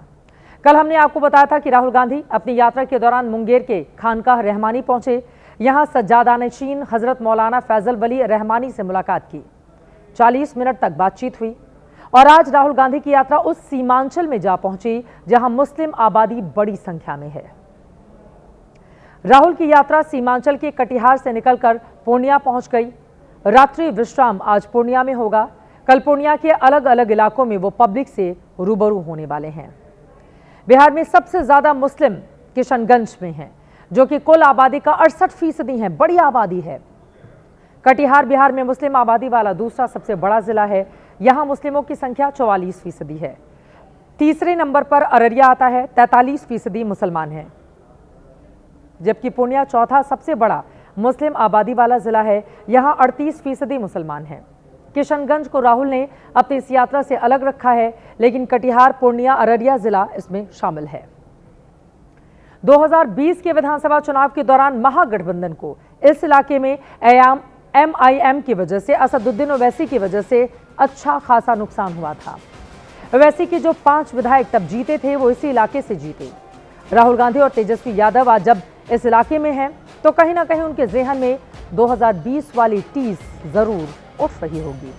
कल हमने आपको बताया था कि राहुल गांधी अपनी यात्रा के दौरान मुंगेर के खानकाह रहमानी पहुंचे। यहां सज्जादानशीन हजरत मौलाना फैजल वली रहमानी से मुलाकात की। 40 मिनट तक बातचीत हुई और आज राहुल गांधी की यात्रा उस सीमांचल में जा पहुंची जहां मुस्लिम आबादी बड़ी संख्या में है। राहुल की यात्रा सीमांचल के कटिहार से निकलकर पूर्णिया पहुंच गई। रात्रि विश्राम आज पूर्णिया में होगा। कल पूर्णिया के अलग अलग इलाकों में वो पब्लिक से रूबरू होने वाले हैं। बिहार में सबसे ज्यादा मुस्लिम किशनगंज में हैं, जो कि कुल आबादी का 68% है। बड़ी आबादी है। कटिहार बिहार में मुस्लिम आबादी वाला दूसरा सबसे बड़ा जिला है। यहाँ मुस्लिमों की संख्या 44% है। तीसरे नंबर पर अररिया आता है, 43% मुसलमान हैं, जबकि पूर्णिया चौथा सबसे बड़ा मुस्लिम आबादी वाला जिला है, यहाँ 38% मुसलमान हैं। किशनगंज को राहुल ने अपनी इस यात्रा से अलग रखा है, लेकिन कटिहार, पूर्णिया, अररिया जिला इसमें शामिल है। 2020 के विधानसभा चुनाव के दौरान महागठबंधन को इस इलाके में MIM की वजह से, असदुद्दीन ओवैसी की वजह से अच्छा खासा नुकसान हुआ था। ओवैसी के जो 5 विधायक तब जीते थे वो इसी इलाके से जीते। राहुल गांधी और तेजस्वी यादव आज जब इस इलाके में हैं तो कहीं ना कहीं उनके ज़हन में 2020 वाली टीस जरूर उठ रही होगी।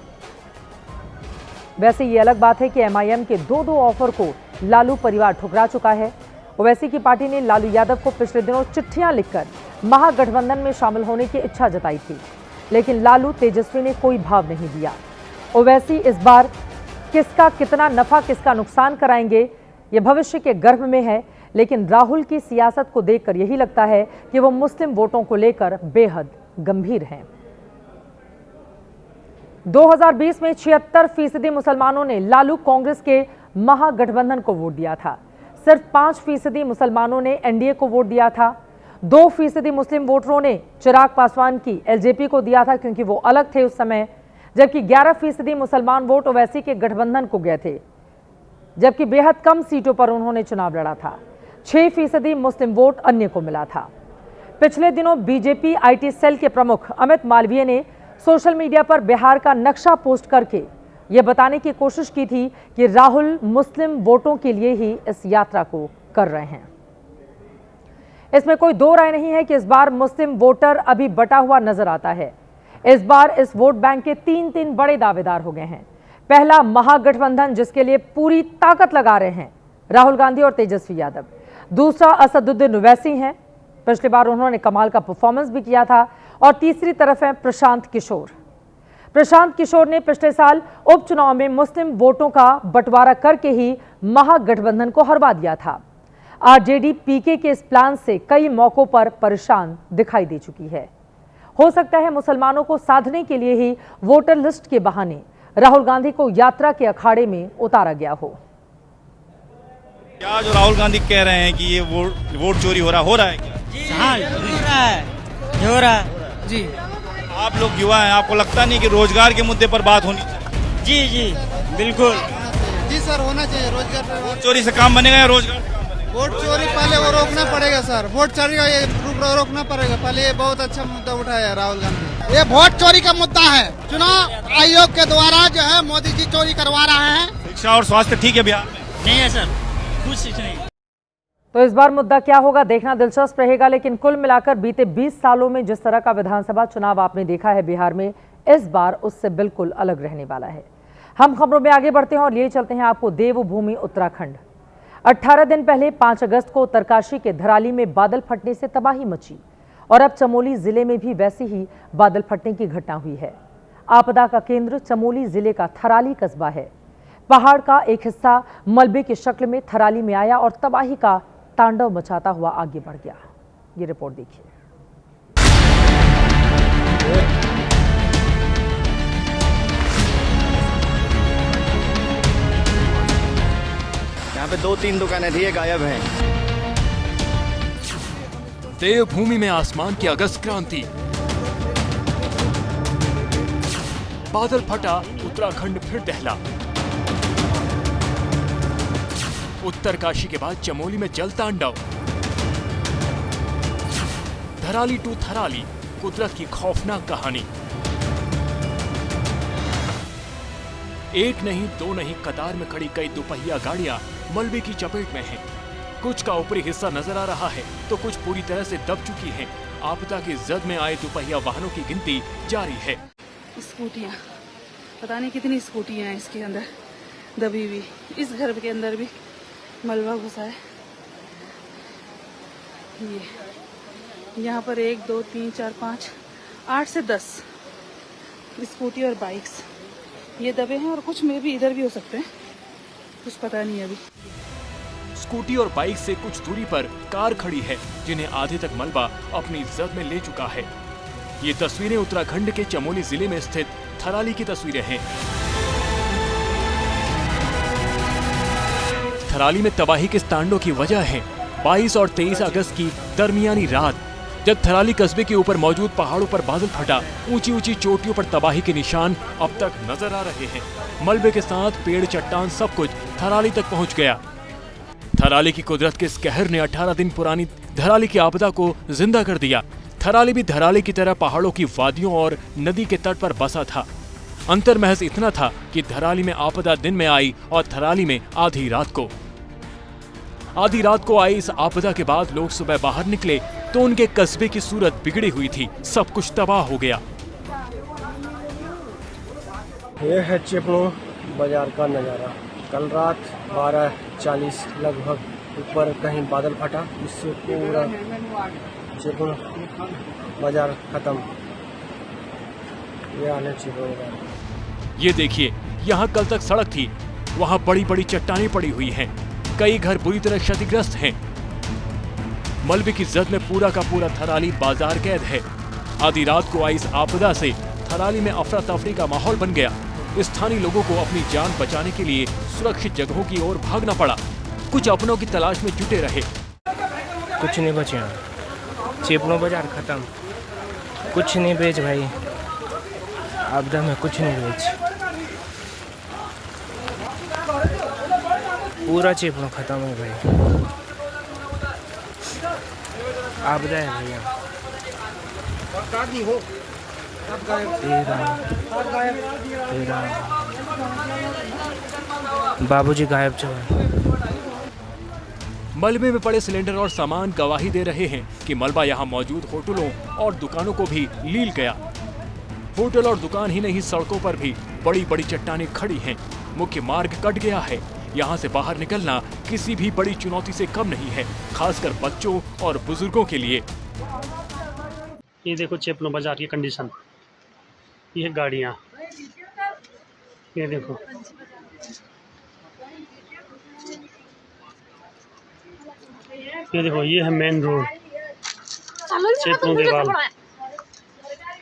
वैसे ये अलग बात है कि MIM के दो ऑफर को लालू परिवार ठुकरा चुका है। ओवैसी की पार्टी ने लालू यादव को पिछले दिनों चिट्ठियां लिखकर महागठबंधन में शामिल होने की इच्छा जताई थी, लेकिन लालू तेजस्वी ने कोई भाव नहीं दिया। ओवैसी इस बार किसका कितना नफा, किसका नुकसान कराएंगे, ये भविष्य के गर्भ में है, लेकिन राहुल की सियासत को देखकर यही लगता है कि वो मुस्लिम वोटों को लेकर बेहद गंभीर हैं। 2020 में 76% मुसलमानों ने लालू कांग्रेस के महागठबंधन को वोट दिया था। सिर्फ 5% मुसलमानों ने NDA को वोट दिया था। 2% मुस्लिम वोटरों ने चिराग पासवान की LJP को दिया था क्योंकि वो अलग थे उस समय, जबकि 11% मुसलमान वोट ओवैसी के गठबंधन को गए थे, जबकि बेहद कम सीटों पर उन्होंने चुनाव लड़ा था। 6% मुस्लिम वोट अन्य को मिला था। पिछले दिनों BJP IT सेल के प्रमुख अमित मालवीय ने सोशल मीडिया पर बिहार का नक्शा पोस्ट करके ये बताने की कोशिश की थी कि राहुल मुस्लिम वोटों के लिए ही इस यात्रा को कर रहे हैं। इसमें कोई दो राय नहीं है कि इस बार मुस्लिम वोटर अभी बटा हुआ नजर आता है। इस बार इस वोट बैंक के 3 बड़े दावेदार हो गए हैं। पहला, महागठबंधन जिसके लिए पूरी ताकत लगा रहे हैं राहुल गांधी और तेजस्वी यादव। दूसरा, असदुद्दीन ओवैसी हैं, पिछली बार उन्होंने कमाल का परफॉर्मेंस भी किया था। और तीसरी तरफ है प्रशांत किशोर। प्रशांत किशोर ने पिछले साल उपचुनाव में मुस्लिम वोटों का बंटवारा करके ही महागठबंधन को हरवा दिया था। RJD PK के इस प्लान से कई मौकों पर परेशान दिखाई दे चुकी है। हो सकता है मुसलमानों को साधने के लिए ही वोटर लिस्ट के बहाने राहुल गांधी को यात्रा के अखाड़े में उतारा गया हो। क्या जो राहुल गांधी कह रहे हैं कि ये वोट चोरी हो रहा है क्या? हाँ, हो रहा है जी। आप लोग युवा हैं, आपको लगता नहीं कि रोजगार के मुद्दे पर बात होनी चाहिए? जी जी बिल्कुल जी सर, होना चाहिए रोजगार पे। वोट चोरी से काम बनेगा या रोजगार? वोट चोरी पहले वो रोकना पड़ेगा सर, वोट चोरी का ये रोकना पड़ेगा पहले। ये बहुत अच्छा मुद्दा उठाया है राहुल गांधी। ये वोट चोरी का मुद्दा है। चुनाव आयोग के द्वारा जो है मोदी जी चोरी करवा रहे हैं। शिक्षा और स्वास्थ्य ठीक है बिहार में? नहीं है सर, कुछ नहीं। तो इस बार मुद्दा क्या होगा देखना दिलचस्प रहेगा, लेकिन कुल मिलाकर बीते 20 सालों में जिस तरह का विधानसभा चुनाव आपने देखा है बिहार में, इस बार उससे बिल्कुल अलग रहने वाला है। हम खबरों में आगे बढ़ते हैं और लिए चलते हैं आपको देवभूमि उत्तराखंड। 18 दिन पहले 5 अगस्त को उत्तरकाशी के धराली में बादल फटने से तबाही मची और अब चमोली जिले में भी वैसी ही बादल फटने की घटना हुई है। आपदा का केंद्र चमोली जिले का थराली कस्बा है। पहाड़ का एक हिस्सा मलबे की शक्ल में थराली में आया और तबाही का तांडव मचाता हुआ आगे बढ़ गया। ये रिपोर्ट देखिए। यहाँ पे 2-3 दुकानें थी, ये गायब हैं। देवभूमि में आसमान की अगस्त क्रांति। बादल फटा, उत्तराखंड फिर दहला। उत्तरकाशी के बाद चमोली में जल तांडव। धराली टू थराली, कुदरत की खौफनाक कहानी। एक नहीं, दो नहीं, कतार में खड़ी कई दोपहिया गाड़ियां मलबे की चपेट में हैं। कुछ का ऊपरी हिस्सा नजर आ रहा है तो कुछ पूरी तरह से दब चुकी हैं। आपदा की जद में आए दोपहिया वाहनों की गिनती जारी है। स्कूटियां, पता नहीं कितनी स्कूटियां हैं इसके अंदर दबी हुई। इस घर के अंदर भी मलबा घुसा है। ये यहाँ पर 1 2 3 4 5 8 से 10 स्कूटी और बाइक्स ये दबे हैं और कुछ में भी इधर भी हो सकते हैं, कुछ पता नहीं अभी। स्कूटी और बाइक से कुछ दूरी पर कार खड़ी है जिन्हें आधे तक मलबा अपनी जद में ले चुका है। ये तस्वीरें उत्तराखंड के चमोली जिले में स्थित थराली की तस्वीरें हैं। थराली में तबाही के इस तांडव की वजह है 22 और 23 अगस्त की दरमियानी रात, जब थराली कस्बे के ऊपर मौजूद पहाड़ों पर बादल फटा। ऊंची ऊंची चोटियों पर तबाही के निशान अब तक नजर आ रहे हैं। मलबे के साथ पेड़, चट्टान, सब कुछ थराली तक पहुंच गया। थराली की कुदरत के इस कहर ने 18 दिन पुरानी थराली की आपदा को जिंदा कर दिया। थराली भी धराली की तरह पहाड़ों की वादियों और नदी के तट पर बसा था। अंतर महज इतना था कि धराली में आपदा दिन में आई और थराली में आधी रात को। आधी रात को आई इस आपदा के बाद लोग सुबह बाहर निकले तो उनके कस्बे की सूरत बिगड़ी हुई थी। सब कुछ तबाह हो गया। ये है चिपलो बाजार का नज़ारा। कल रात 12:40 लगभग ऊपर कहीं बादल फटा, इससे पूरा चिपलो बाजार खत्म। ये आने चिपलो बाजार। ये देखिए, यहाँ कल तक सड़क थी, वहाँ बड़ी बड़ी चट्टानें पड़ी हुई हैं। कई घर बुरी तरह क्षतिग्रस्त हैं। मलबे की जद में पूरा का पूरा थराली बाजार कैद है। आधी रात को आई इस आपदा से थराली में अफरा तफरी का माहौल बन गया। स्थानीय लोगों को अपनी जान बचाने के लिए सुरक्षित जगहों की ओर भागना पड़ा। कुछ अपनों की तलाश में जुटे रहे। कुछ नहीं बचा, चिपलो बाजार खत्म। कुछ नहीं बेच भाई, आपदा में कुछ नहीं बेच, पूरा चिपलो खत्म है भाई। आपदा है भैया। बाबूजी गायब चला। मलबे में पड़े सिलेंडर और सामान गवाही दे रहे हैं कि मलबा यहाँ मौजूद होटलों और दुकानों को भी लील गया। होटल और दुकान ही नहीं, सड़कों पर भी बड़ी बड़ी चट्टानें खड़ी हैं। मुख्य मार्ग कट गया है। यहाँ से बाहर निकलना किसी भी बड़ी चुनौती से कम नहीं है, खासकर बच्चों और बुजुर्गों के लिए। ये देखो चिपलो बाजार की कंडीशन, ये गाड़ियाँ, ये देखो, ये देखो, ये है मेन रोड चिपलो देवाल।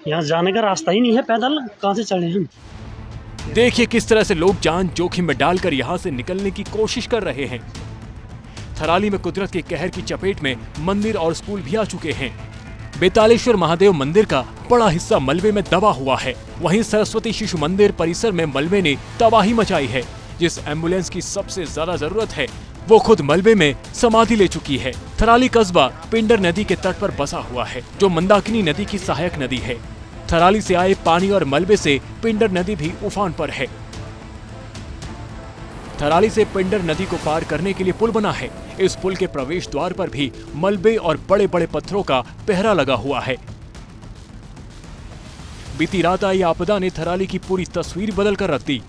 यहाँ जाने का रास्ता ही नहीं है, पैदल कहाँ से चले हम। देखिए किस तरह से लोग जान जोखिम में डालकर यहाँ से निकलने की कोशिश कर रहे हैं। थराली में कुदरत के कहर की चपेट में मंदिर और स्कूल भी आ चुके हैं। बेतालेश्वर महादेव मंदिर का बड़ा हिस्सा मलबे में दबा हुआ है। वहीं सरस्वती शिशु मंदिर परिसर में मलबे ने तबाही मचाई है। जिस एम्बुलेंस की सबसे ज्यादा जरूरत है वो खुद मलबे में समाधि ले चुकी है। थराली कस्बा पिंडर नदी के तट पर बसा हुआ है, जो मंदाकिनी नदी की सहायक नदी है। थराली से आए पानी और मलबे से पिंडर नदी भी उफान पर है। थराली से पिंडर नदी को पार करने के लिए पुल बना है। इस पुल के प्रवेश द्वार पर भी मलबे और बड़े बड़े पत्थरों का पहरा लगा हुआ है। बीती रात आई आपदा ने थराली की पूरी तस्वीर बदल कर रख दी।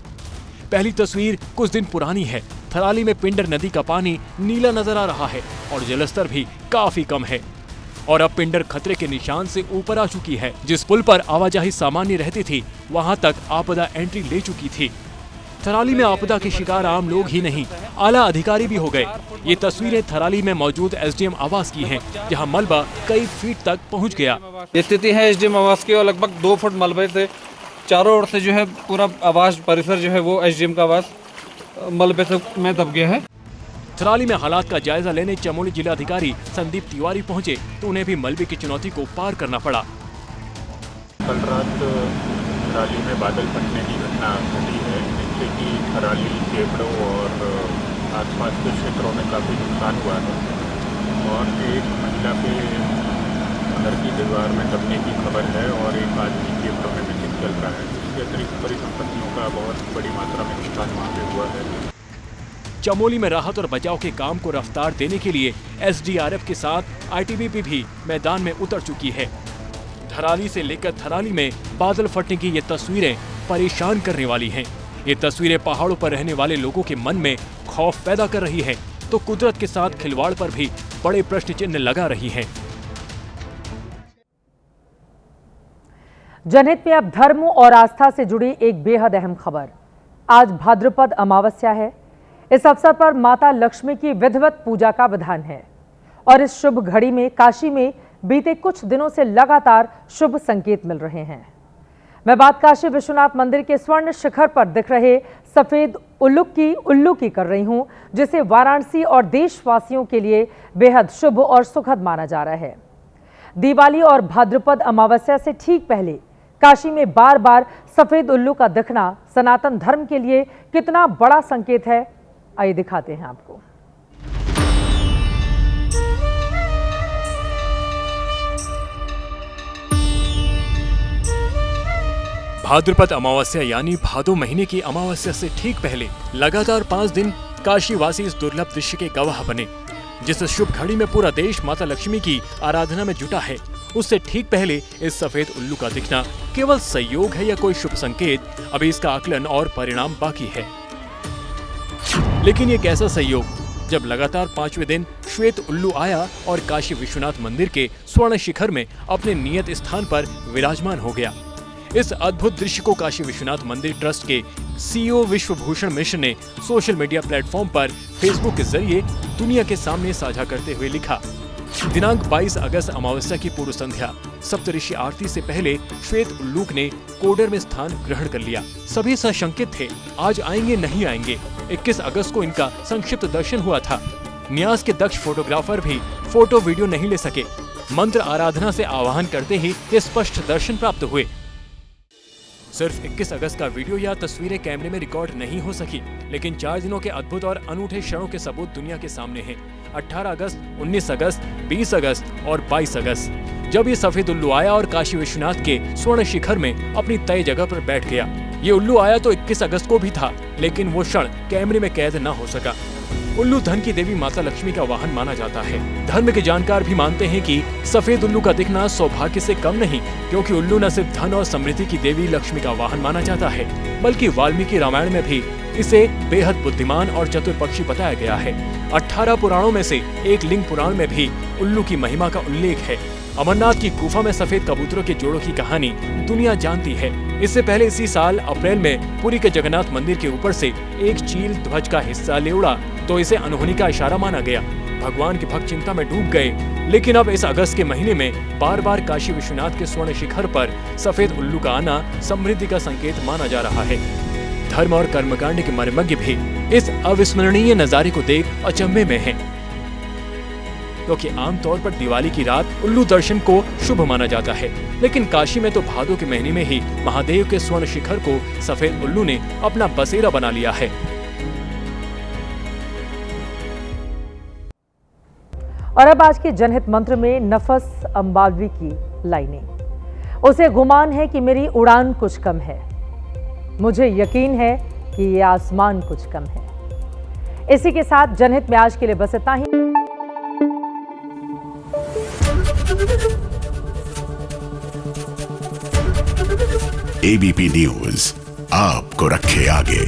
पहली तस्वीर कुछ दिन पुरानी है। थराली में पिंडर नदी का पानी नीला नजर आ रहा है और जलस्तर भी काफी कम है। और अब पिंडर खतरे के निशान से ऊपर आ चुकी है। जिस पुल पर आवाजाही सामान्य रहती थी, वहां तक आपदा एंट्री ले चुकी थी। थराली में आपदा के शिकार आम लोग ही नहीं, आला अधिकारी भी हो गए। ये तस्वीरें थराली में मौजूद एसडीएम आवास की हैं, जहां मलबा कई फीट तक पहुंच गया। स्थिति है एसडीएम आवास की, और लगभग 2 फुट मलबे से चारों ओर से जो है पूरा आवास परिसर जो है वो एसडीएम का आवास मलबे से में दब गया है। थराली में हालात का जायजा लेने चमोली जिलाधिकारी संदीप तिवारी पहुंचे तो उन्हें भी मलबे की चुनौती को पार करना पड़ा। कल रात थराली में बादल फटने की घटना घटी है, जिससे कि थराली, केवड़ों और आसपास के क्षेत्रों में काफ़ी नुकसान हुआ है। और एक महिला के घर की दीवार में दबने की खबर है और एक आदमी केवड़ों में विचित चल रहा है। इसके अतिरिक्त परिसंपत्तियों का बहुत बड़ी मात्रा में नुकसान वहाँ पे हुआ है। चमोली में राहत और बचाव के काम को रफ्तार देने के लिए एसडीआरएफ के साथ आईटीबीपी भी मैदान में उतर चुकी है। धराली से लेकर थराली में बादल फटने की ये तस्वीरें परेशान करने वाली हैं। ये तस्वीरें पहाड़ों पर रहने वाले लोगों के मन में खौफ पैदा कर रही हैं, तो कुदरत के साथ खिलवाड़ पर भी बड़े प्रश्न चिन्ह लगा रही हैं। जनहित में अब धर्म और आस्था से जुड़ी एक बेहद अहम खबर। आज भाद्रपद अमावस्या है। इस अवसर पर माता लक्ष्मी की विधिवत पूजा का विधान है और इस शुभ घड़ी में काशी में बीते कुछ दिनों से लगातार शुभ संकेत मिल रहे हैं। मैं बात काशी विश्वनाथ मंदिर के स्वर्ण शिखर पर दिख रहे सफेद उल्लू की कर रही हूं, जिसे वाराणसी और देशवासियों के लिए बेहद शुभ और सुखद माना जा रहा है। दिवाली और भाद्रपद अमावस्या से ठीक पहले काशी में बार बार सफेद उल्लू का दिखना सनातन धर्म के लिए कितना बड़ा संकेत है, आइए दिखाते हैं आपको। भाद्रपद अमावस्या यानी भादो महीने की अमावस्या से ठीक पहले लगातार 5 दिन काशीवासी इस दुर्लभ दृश्य के गवाह बने। जिस शुभ घड़ी में पूरा देश माता लक्ष्मी की आराधना में जुटा है, उससे ठीक पहले इस सफेद उल्लू का दिखना केवल संयोग है या कोई शुभ संकेत, अभी इसका आकलन और परिणाम बाकी है। लेकिन ये कैसा संयोग जब लगातार 5वें दिन श्वेत उल्लू आया और काशी विश्वनाथ मंदिर के स्वर्ण शिखर में अपने नियत स्थान पर विराजमान हो गया। इस अद्भुत दृश्य को काशी विश्वनाथ मंदिर ट्रस्ट के सीईओ विश्वभूषण मिश्र ने सोशल मीडिया प्लेटफॉर्म पर फेसबुक के जरिए दुनिया के सामने साझा करते हुए लिखा। दिनांक 22 अगस्त अमावस्या की पूर्व संध्या सप्तऋषि आरती से पहले श्वेत उल्लू ने कोडर में स्थान ग्रहण कर लिया। सभी सशंकित थे, आज आएंगे नहीं आएंगे। 21 अगस्त को इनका संक्षिप्त दर्शन हुआ था। न्यास के दक्ष फोटोग्राफर भी फोटो वीडियो नहीं ले सके। मंत्र आराधना से आह्वान करते ही ये स्पष्ट दर्शन प्राप्त हुए। सिर्फ 21 अगस्त का वीडियो या तस्वीरें कैमरे में रिकॉर्ड नहीं हो सकी, लेकिन 4 दिनों के अद्भुत और अनूठे क्षणों के सबूत दुनिया के सामने हैं। 18 अगस्त, 19 अगस्त, 20 अगस्त और 22 अगस्त जब ये सफेद उल्लू आया और काशी विश्वनाथ के स्वर्ण शिखर में अपनी तय जगह पर बैठ गया। ये उल्लू आया तो 21 अगस्त को भी था, लेकिन वो क्षण कैमरे में कैद न हो सका। उल्लू धन की देवी माता लक्ष्मी का वाहन माना जाता है। धर्म के जानकार भी मानते हैं कि सफेद उल्लू का दिखना सौभाग्य से कम नहीं, क्योंकि उल्लू न सिर्फ धन और समृद्धि की देवी लक्ष्मी का वाहन माना जाता है, बल्कि वाल्मीकि रामायण में भी इसे बेहद बुद्धिमान और चतुर पक्षी बताया गया है। 18 पुराणों में से एक लिंग पुराण में भी उल्लू की महिमा का उल्लेख है। अमरनाथ की गुफा में सफेद कबूतरों के जोड़ों की कहानी दुनिया जानती है। इससे पहले इसी साल अप्रैल में पुरी के जगन्नाथ मंदिर के ऊपर से एक चील ध्वज का हिस्सा ले उड़ा तो इसे अनहोनी का इशारा माना गया। भगवान के भक्त चिंता में डूब गए। लेकिन अब इस अगस्त के महीने में बार बार काशी विश्वनाथ के स्वर्ण शिखर पर सफेद उल्लू का आना समृद्धि का संकेत माना जा रहा है। धर्म और कर्मकांड के मर्मज्ञ भी इस अविस्मरणीय नजारे को देख अचंभे में हैं, क्योंकि आमतौर पर दिवाली की रात उल्लू दर्शन को शुभ माना जाता है, लेकिन काशी में तो भादो के महीने में ही महादेव के स्वर्ण शिखर को सफेद उल्लू ने अपना बसेरा बना लिया है। और अब आज के जनहित मंत्र में नफस अंबालवी की लाइनें। उसे गुमान है कि मेरी उड़ान कुछ कम है, मुझे यकीन है कि ये आसमान कुछ कम है। इसी के साथ जनहित में आज के लिए बस इतना ही। एबीपी न्यूज आपको रखे आगे।